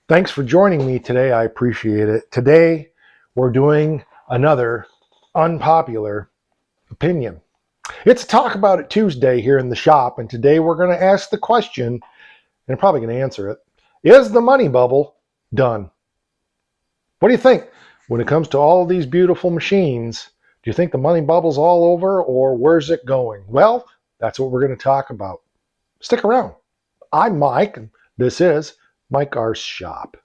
Thanks for joining me today. I appreciate it. Today, we're doing another unpopular opinion. It's Talk About It Tuesday here in the shop, and today we're going to ask the question, and I'm probably going to answer it. Is the money bubble done? What do you think? When it comes to all of these beautiful machines, do you think the money bubble's all over, or where's it going? Well, that's what we're going to talk about. Stick around. I'm Mike, and this is Mike R's Shop.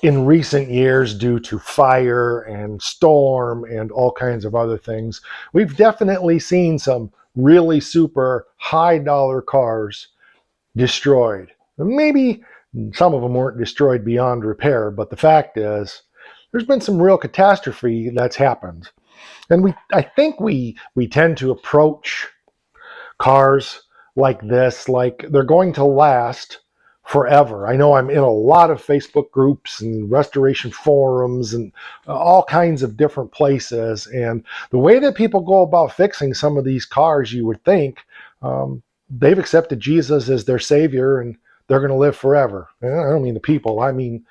In recent years, due to fire and storm and all kinds of other things, we've definitely seen some really super high dollar cars destroyed. Maybe some of them weren't destroyed beyond repair, but the fact is there's been some real catastrophe that's happened. And I think we tend to approach cars like this like they're going to last forever. I know I'm in a lot of Facebook groups and restoration forums and all kinds of different places. And the way that people go about fixing some of these cars, you would think they've accepted Jesus as their savior and they're going to live forever. And I don't mean the people, I mean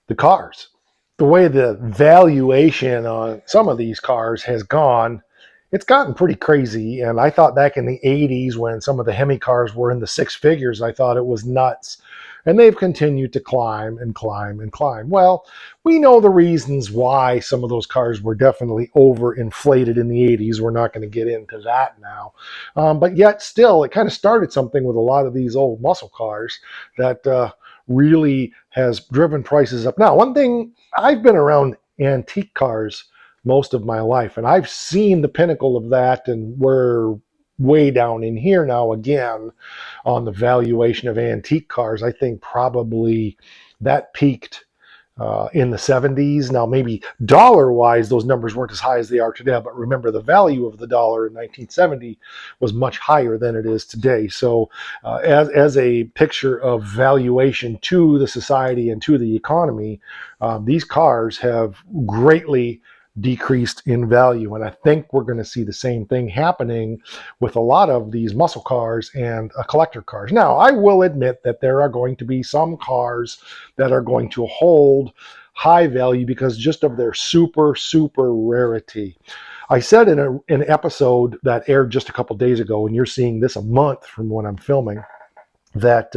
the cars. The way the valuation on some of these cars has gone, it's gotten pretty crazy. And I thought back in the 80s when some of the Hemi cars were in the six figures, I thought it was nuts. And they've continued to climb and climb and climb. Well, we know the reasons why some of those cars were definitely overinflated in the 80s. We're not going to get into that now. But yet still, it kind of started something with a lot of these old muscle cars that really has driven prices up. Now, one thing, I've been around antique cars most of my life, and I've seen the pinnacle of that, and we're way down in here now again on the valuation of antique cars. I think probably that peaked in the 70s. Now, maybe dollar-wise, those numbers weren't as high as they are today, but remember the value of the dollar in 1970 was much higher than it is today. So as a picture of valuation to the society and to the economy, these cars have greatly decreased in value. And I think we're going to see the same thing happening with a lot of these muscle cars and collector cars. Now, I will admit that there are going to be some cars that are going to hold high value because just of their super rarity. I said in an episode that aired just a couple days ago, and you're seeing this a month from when I'm filming, that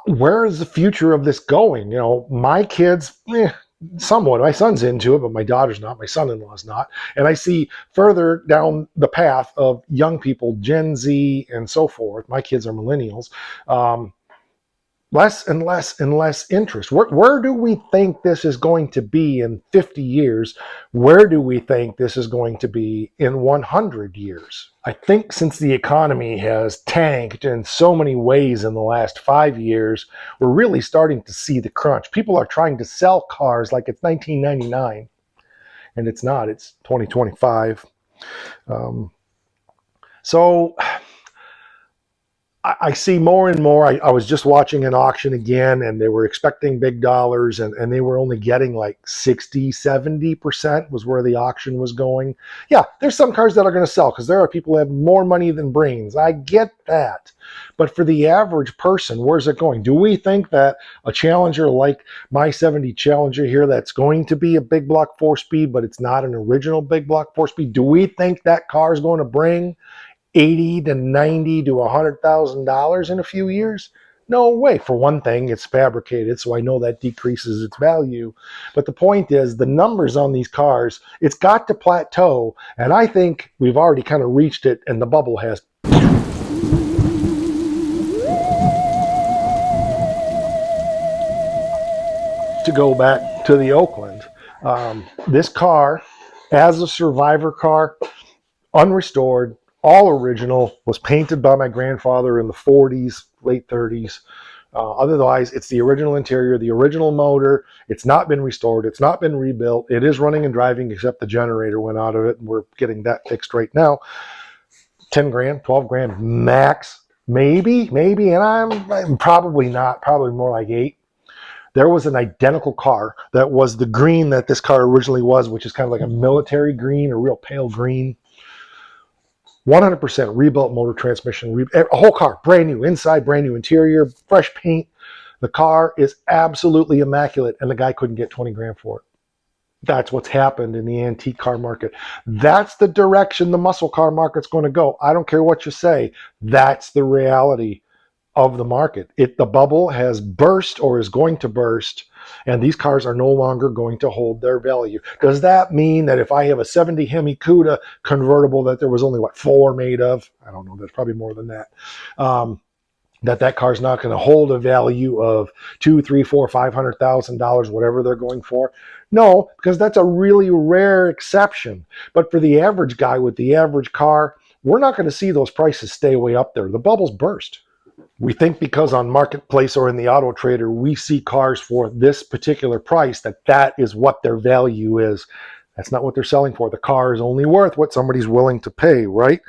where is the future of this going? You know, my kids, somewhat. My son's into it, but my daughter's not. My son-in-law's not. And I see further down the path of young people, Gen Z and so forth. My kids are millennials. Less and less and less interest. Where do we think this is going to be in 50 years? Where do we think this is going to be in 100 years? I think since the economy has tanked in so many ways in the last 5 years, we're really starting to see the crunch. People are trying to sell cars like it's 1999, and it's not. It's 2025. So I see more and more. I was just watching an auction again, and they were expecting big dollars, and they were only getting like 60-70% was where the auction was going. Yeah, there's some cars that are going to sell because there are people who have more money than brains. I get that. But for the average person, where's it going? Do we think that a Challenger like my 70 Challenger here that's going to be a big block 4-speed, but it's not an original big block 4-speed, do we think that car is going to bring $80 to $90 to $100,000 in a few years? No way. For one thing, it's fabricated, so I know that decreases its value. But the point is, the numbers on these cars, it's got to plateau, and I think we've already kind of reached it, and the bubble has. To go back to the Oakland, this car, as a survivor car, unrestored, all original, was painted by my grandfather in the 40s, late 30s. Otherwise, it's the original interior, the original motor. It's not been restored. It's not been rebuilt. It is running and driving, except the generator went out of it, and we're getting that fixed right now. 10 grand, 12 grand max, maybe, and I'm probably not, probably more like 8. There was an identical car that was the green that this car originally was, which is kind of like a military green, a real pale green. 100% rebuilt motor, transmission, a whole car, brand new inside, brand new interior, fresh paint. The car is absolutely immaculate, and the guy couldn't get 20 grand for it. That's what's happened in the antique car market. That's the direction the muscle car market's going to go. I don't care what you say. That's the reality of the market. The bubble has burst or is going to burst, and these cars are no longer going to hold their value. Does that mean that if I have a 70 Hemi Cuda convertible that there was only, 4 made of? I don't know. There's probably more than that. That car's not going to hold a value of $200,000, $300,000, $400,000, $500,000, whatever they're going for? No, because that's a really rare exception. But for the average guy with the average car, we're not going to see those prices stay way up there. The bubble's burst. We think because on Marketplace or in the Auto Trader, we see cars for this particular price, that is what their value is. That's not what they're selling for. The car is only worth what somebody's willing to pay, right?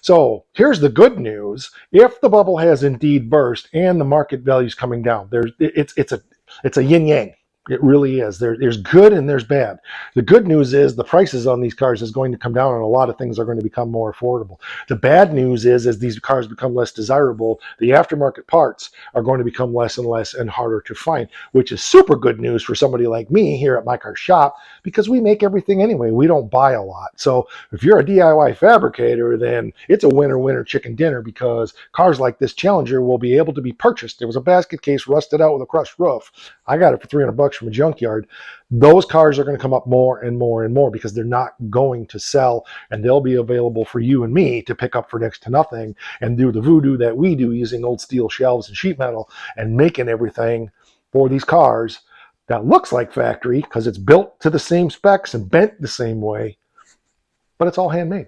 So here's the good news. If the bubble has indeed burst and the market value is coming down, it's a yin-yang. It really is. There's good and there's bad. The good news is the prices on these cars is going to come down and a lot of things are going to become more affordable. The bad news is as these cars become less desirable, the aftermarket parts are going to become less and less and harder to find, which is super good news for somebody like me here at My Car Shop because we make everything anyway. We don't buy a lot. So if you're a DIY fabricator, then it's a winner chicken dinner because cars like this Challenger will be able to be purchased. There was a basket case rusted out with a crushed roof. I got it for $300 from a junkyard. Those cars are going to come up more and more and more because they're not going to sell, and they'll be available for you and me to pick up for next to nothing and do the voodoo that we do using old steel shelves and sheet metal and making everything for these cars that looks like factory because it's built to the same specs and bent the same way, but it's all handmade.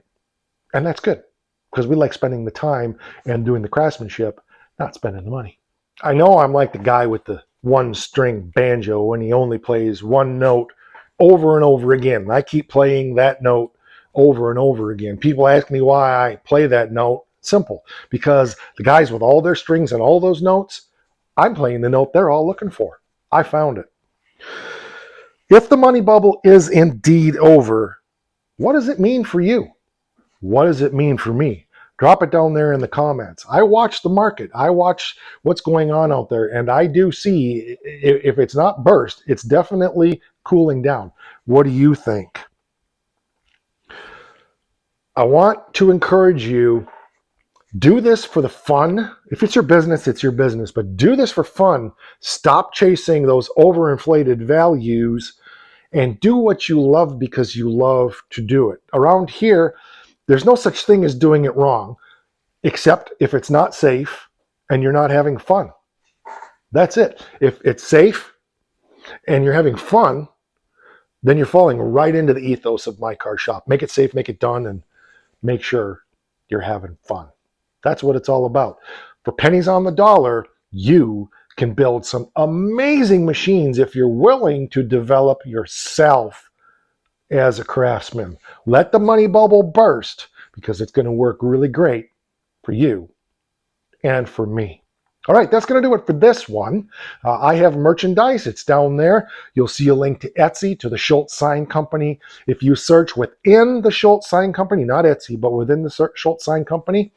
And that's good because we like spending the time and doing the craftsmanship, not spending the money. I know I'm like the guy with the one string banjo when he only plays one note over and over again. I keep playing that note over and over again. People ask me why I play that note. Simple, because the guys with all their strings and all those notes, I'm playing the note they're all looking for. I found it. If the money bubble is indeed over, what does it mean for you? What does it mean for me? Drop it down there in the comments. I watch the market. I watch what's going on out there, and I do see if it's not burst, it's definitely cooling down. What do you think? I want to encourage you, do this for the fun. If it's your business, it's your business, but do this for fun. Stop chasing those overinflated values and do what you love because you love to do it. Around here, there's no such thing as doing it wrong, except if it's not safe and you're not having fun. That's it. If it's safe and you're having fun, then you're falling right into the ethos of My Car Shop. Make it safe, make it done, and make sure you're having fun. That's what it's all about. For pennies on the dollar, you can build some amazing machines if you're willing to develop yourself as a craftsman. Let the money bubble burst because it's going to work really great for you and for me. All right, that's going to do it for this one. I have merchandise. It's down there. You'll see a link to Etsy, to the Schultz Sign Company. If you search within the Schultz Sign Company, not Etsy, but within the Schultz Sign Company,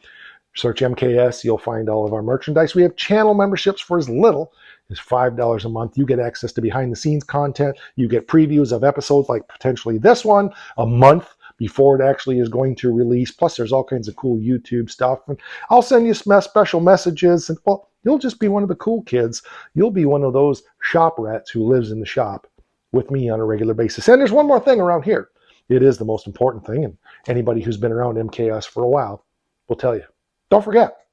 search MKS, you'll find all of our merchandise. We have channel memberships for as little as $5 a month. You get access to behind the scenes content. You get previews of episodes like potentially this one a month before it actually is going to release. Plus, there's all kinds of cool YouTube stuff. And I'll send you special messages. And well, you'll just be one of the cool kids. You'll be one of those shop rats who lives in the shop with me on a regular basis. And there's one more thing around here. It is the most important thing. And anybody who's been around MKS for a while will tell you. Don't forget.